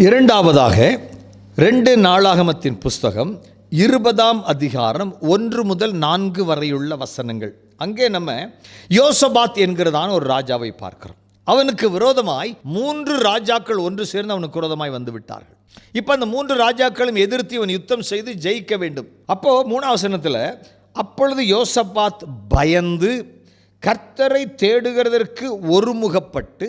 இரண்டாவதாக 2 நாளாகமத்தின் புஸ்தகம் 20ஆம் அதிகாரம் 1 முதல் 4 வரையுள்ள வசனங்கள். அங்கே நம்ம யோசபாத் என்கிறதான ஒரு ராஜாவை பார்க்கிறோம். அவனுக்கு விரோதமாய் 3 ராஜாக்கள் ஒன்று சேர்ந்து அவனுக்கு விரோதமாய் வந்து விட்டார்கள். இப்போ அந்த 3 ராஜாக்களும் எதிர்த்து இவன் யுத்தம் செய்து ஜெயிக்க வேண்டும். அப்போ 3ஆம் வசனத்தில், அப்பொழுது யோசபாத் பயந்து கர்த்தரை தேடுகிறதற்கு ஒருமுகப்பட்டு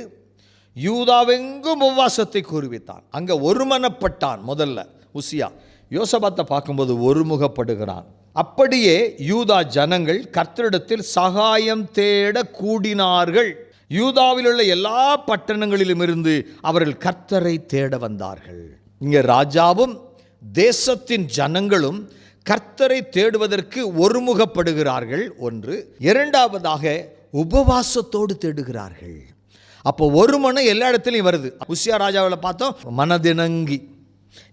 யூதாவெங்கும் உபவாசத்தை கூறுவித்தான். அங்கே ஒருமனப்பட்டான். முதல்ல உசியா யோசபாத்தை பார்க்கும்போது ஒருமுகப்படுகிறான். அப்படியே யூதா ஜனங்கள் கர்த்தரிடத்தில் சகாயம் தேட கூடினார்கள். யூதாவில் உள்ள எல்லா பட்டணங்களிலும் இருந்து அவர்கள் கர்த்தரை தேட வந்தார்கள். இங்கே ராஜாவும் தேசத்தின் ஜனங்களும் கர்த்தரை தேடுவதற்கு ஒருமுகப்படுகிறார்கள். ஒன்று. இரண்டாவதாக உபவாசத்தோடு தேடுகிறார்கள். அப்போ ஒரு மனம் எல்லா இடத்துலையும் வருது. உசியா ராஜாவில் பார்த்தோம், மனதிணங்கி.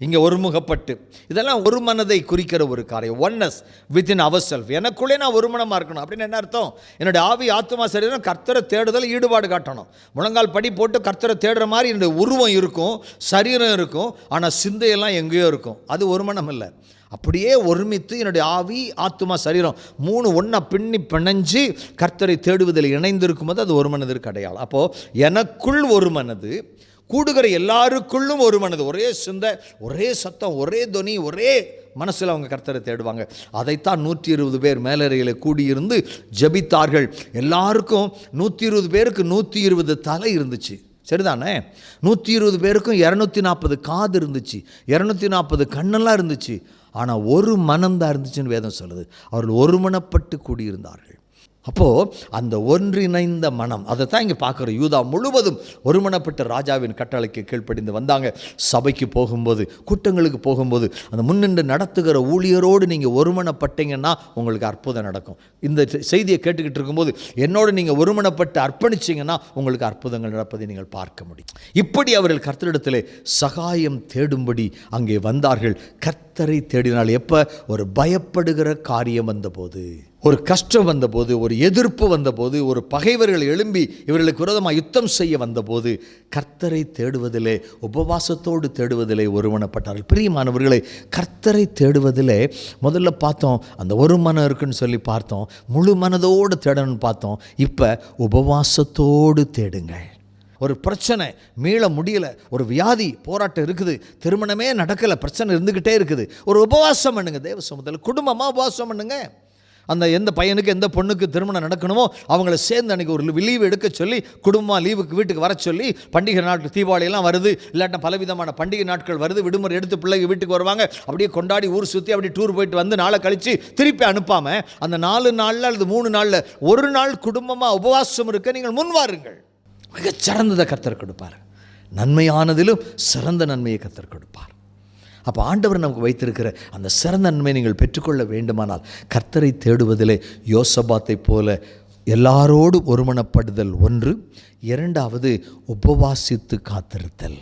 இங்கே ஒருமுகப்பட்டு. இதெல்லாம் ஒரு மனதை குறிக்கிற ஒரு காரியம். Oneness within our self. எனக்குள்ளே நான் ஒரு மனமாக இருக்கணும் அப்படின்னு என்ன அர்த்தம்? என்னுடைய ஆவி ஆத்மா சரீரம் கர்த்தரை தேடுதல் ஈடுபாடு காட்டணும். முழங்கால் படி போட்டு கர்த்தரை தேடுற மாதிரி என்னுடைய உருவம் இருக்கும், சரீரம் இருக்கும், ஆனால் சிந்தையெல்லாம் எங்கேயோ இருக்கும். அது ஒரு மனம் இல்லை. அப்படியே ஒருமித்து என்னுடைய ஆவி ஆத்மா சரீரம் 3 ஒன்றா பிணைஞ்சு கர்த்தரை தேடுவதில் இணைந்திருக்கும் போது அது ஒரு மனதிற்கு அடையாளம். அப்போது எனக்குள் ஒரு மனது, கூடுகிற எல்லாருக்குள்ளும் ஒரு மனது, ஒரே சிந்தை, ஒரே சத்தம், ஒரே துணி, ஒரே மனசில் அவங்க கர்த்தரை தேடுவாங்க. அதைத்தான் 120 பேர் மேலறையில் கூடியிருந்து ஜெபித்தார்கள். எல்லாருக்கும் 120 பேருக்கு 120 தலை இருந்துச்சு. சரிதானே? 120 பேருக்கும் 240 காது இருந்துச்சு, 240 கண்ணெல்லாம் இருந்துச்சு. ஆனால் ஒரு மனம்தான் இருந்துச்சுன்னு வேதம் சொல்லுது. அவர்கள் ஒருமனப்பட்டு கூடியிருந்தார்கள். அப்போது அந்த ஒன்றிணைந்த மனம், அதை தான் இங்கே பார்க்குறோம். யூதா முழுவதும் ஒருமனப்பட்ட ராஜாவின் கட்டளைக்கு கீழ்ப்படிந்து வந்தாங்க. சபைக்கு போகும்போது, கூட்டங்களுக்கு போகும்போது, அந்த முன்னின்று நடத்துகிற ஊழியரோடு நீங்கள் ஒருமனப்பட்டீங்கன்னா உங்களுக்கு அற்புதம் நடக்கும். இந்த செய்தியை கேட்டுக்கிட்டு இருக்கும்போது என்னோடு நீங்கள் ஒருமனப்பட்டு அர்ப்பணிச்சிங்கன்னா உங்களுக்கு அற்புதங்கள் நடப்பதை நீங்கள் பார்க்க முடியும். இப்படி அவர்கள் கர்த்தரிடத்தில் சகாயம் தேடும்படி அங்கே வந்தார்கள். கர்த்தரை தேடினால் எப்போ? ஒரு பயப்படுகிற காரியம் வந்தபோது, ஒரு கஷ்டம் வந்தபோது, ஒரு எதிர்ப்பு வந்தபோது, ஒரு பகைவர்கள் எழும்பி இவர்களுக்கு விரோதமாக யுத்தம் செய்ய வந்தபோது கர்த்தரை தேடுவதிலே, உபவாசத்தோடு தேடுவதிலே ஒருமனப்பட்டார்கள். பிரியமானவர்களே, கர்த்தரை தேடுவதிலே முதல்ல பார்த்தோம், அந்த ஒரு மனம் இருக்குன்னு சொல்லி பார்த்தோம். முழு மனதோடு தேடணும்னு பார்த்தோம். இப்போ உபவாசத்தோடு தேடுங்கள். ஒரு பிரச்சனை மீள முடியல, ஒரு வியாதி போராட்டம் இருக்குது, திருமணமே நடக்கலை, பிரச்சனை இருந்துக்கிட்டே இருக்குது. ஒரு உபவாசம் பண்ணுங்க. தேவ சமூகத்தில் குடும்பமாக உபவாசம் பண்ணுங்க. அந்த எந்த பையனுக்கு எந்த பொண்ணுக்கு திருமணம் நடக்கணுமோ அவங்கள சேர்ந்து அன்றைக்கி ஒரு லீவு எடுக்க சொல்லி, குடும்பமாக லீவுக்கு வீட்டுக்கு வர சொல்லி, பண்டிகை நாட்கள் தீபாவளியெல்லாம் வருது, இல்லாட்டா பலவிதமான பண்டிகை நாட்கள் வருது, விடுமுறை எடுத்து பிள்ளைங்க வீட்டுக்கு வருவாங்க. அப்படியே கொண்டாடி ஊர் சுற்றி அப்படியே டூர் போயிட்டு வந்து நாளை கழித்து திருப்பி அனுப்பாமல் அந்த 4 நாளில் அல்லது 3 நாளில் ஒரு நாள் குடும்பமாக உபவாசம் இருக்க நீங்கள் முன்வாருங்கள். மிகச் சிறந்ததை கர்த்தர் கொடுப்பார். நன்மையானதிலும் சிறந்த நன்மையை கர்த்தர் கொடுப்பார். அப்போ ஆண்டவர் நமக்கு வைத்திருக்கிற அந்த சிறந்த நன்மை நீங்கள் பெற்றுக்கொள்ள வேண்டுமானால் கர்த்தரை தேடுவதிலே யோசபாத்தை போல எல்லாரோடும் ஒருமனப்படுதல் ஒன்று. இரண்டாவது, உபவாசித்து காத்திருத்தல்.